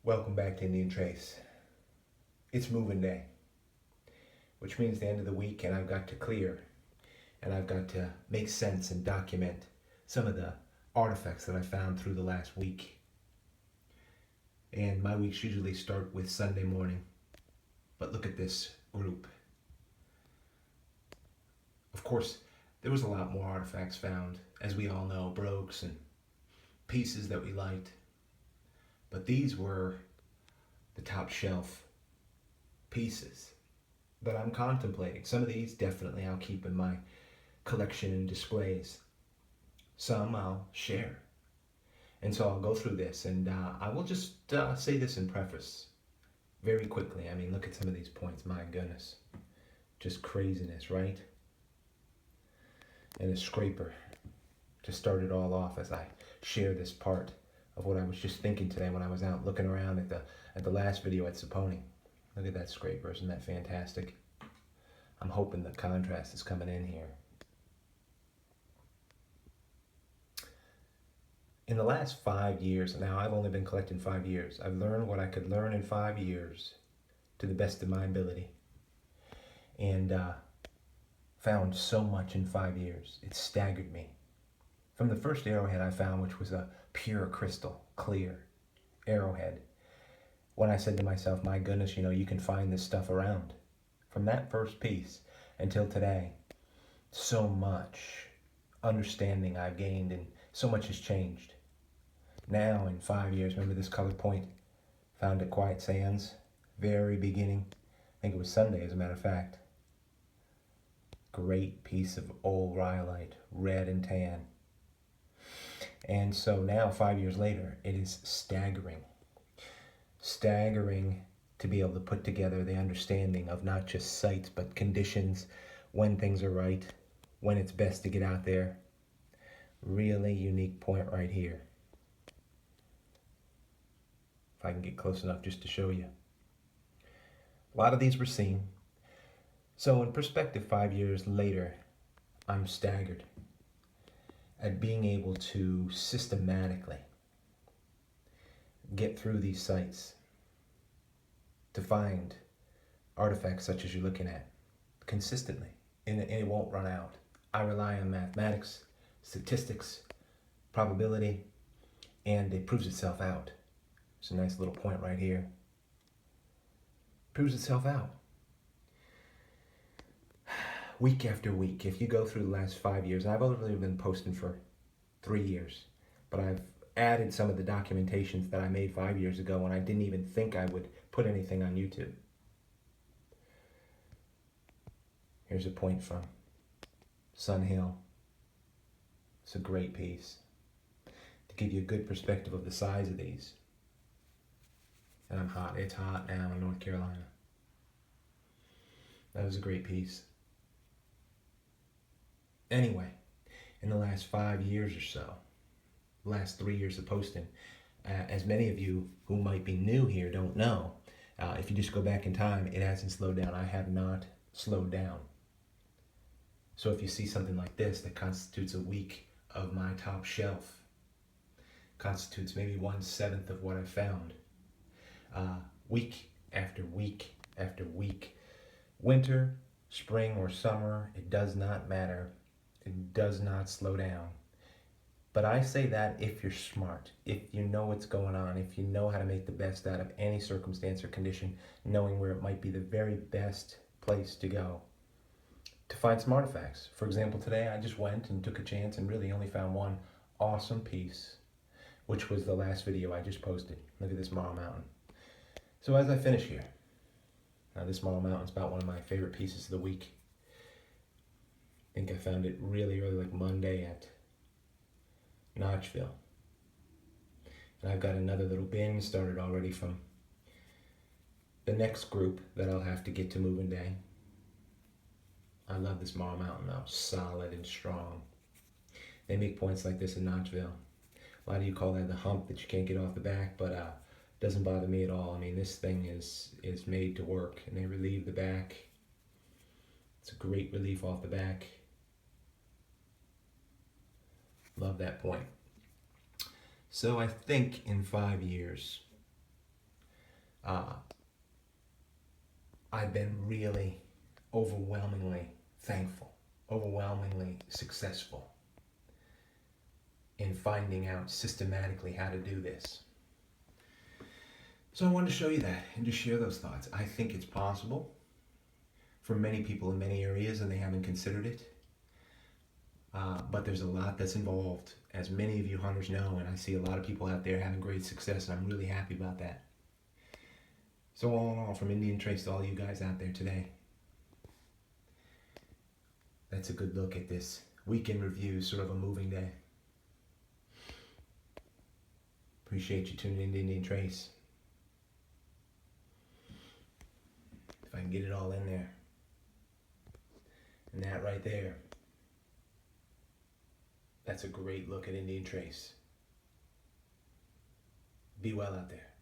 Welcome back to Indian Trace. It's moving day, which means the end of the week, and I've got to clear and I've got to make sense and document some of the artifacts that I found through the last week. And my weeks usually start with Sunday morning, but look at this group. Of course, there was a lot more artifacts found, as we all know, brogues and pieces that we liked. But these were the top shelf pieces that I'm contemplating. Some of these definitely I'll keep in my collection and displays. Some I'll share. And so I'll go through this, and I will just say this in preface very quickly. I mean, look at some of these points. My goodness. Just craziness, right? And a scraper to start it all off as I share this part of what I was just thinking today when I was out looking around at the last video at Saponi. Look at that scraper, isn't that fantastic? I'm hoping the contrast is coming in here. In the last 5 years, now I've only been collecting 5 years, I've learned what I could learn in 5 years to the best of my ability. And found so much in 5 years. It staggered me. From the first arrowhead I found, which was a pure crystal, clear arrowhead, when I said to myself, my goodness, you can find this stuff around. From that first piece until today, so much understanding I've gained and so much has changed. Now in 5 years, remember this colored point? Found at Quiet Sands, very beginning. I think it was Sunday, as a matter of fact. Great piece of old rhyolite, red and tan. And so now, 5 years later, it is staggering. Staggering to be able to put together the understanding of not just sights, but conditions, when things are right, when it's best to get out there. Really unique point right here. If I can get close enough just to show you. A lot of these were seen. So in perspective, 5 years later, I'm staggered at being able to systematically get through these sites to find artifacts such as you're looking at consistently, and it won't run out. I rely on mathematics, statistics, probability, and it proves itself out. It's a nice little point right here. Proves itself out. Week after week, if you go through the last 5 years, I've only been posting for 3 years, but I've added some of the documentations that I made 5 years ago when I didn't even think I would put anything on YouTube. Here's a point from Sun Hill. It's a great piece to give you a good perspective of the size of these. And I'm hot. It's hot now in North Carolina. That was a great piece. Anyway, in the last 5 years or so, last 3 years of posting, as many of you who might be new here don't know, if you just go back in time, it hasn't slowed down. I have not slowed down. So if you see something like this that constitutes a week of my top shelf, constitutes maybe 1/7 of what I found, week after week after week, winter, spring, or summer, it does not matter. It does not slow down. But I say that if you're smart, if you know what's going on, if you know how to make the best out of any circumstance or condition, knowing where it might be the very best place to go to find some artifacts. For example, today I just went and took a chance and really only found one awesome piece, which was the last video I just posted. Look at this Marl Mountain. So as I finish here, now this Marl Mountain is about one of my favorite pieces of the week. I think I found it really early, like Monday at Notchville. And I've got another little bin started already from the next group that I'll have to get to moving day. I love this Marl Mountain though, solid and strong. They make points like this in Notchville. A lot of you call that the hump that you can't get off the back, but doesn't bother me at all. I mean, this thing is made to work, and they relieve the back. It's a great relief off the back. Love that point. So I think in 5 years, I've been really overwhelmingly thankful, overwhelmingly successful in finding out systematically how to do this. So I wanted to show you that and just share those thoughts. I think it's possible for many people in many areas and they haven't considered it. But there's a lot that's involved, as many of you hunters know, and I see a lot of people out there having great success, and I'm really happy about that. So all in all, from Indian Trace to all you guys out there today, that's a good look at this weekend review, sort of a moving day. Appreciate you tuning in to Indian Trace. If I can get it all in there. And that right there, that's a great look at Indian Trace. Be well out there.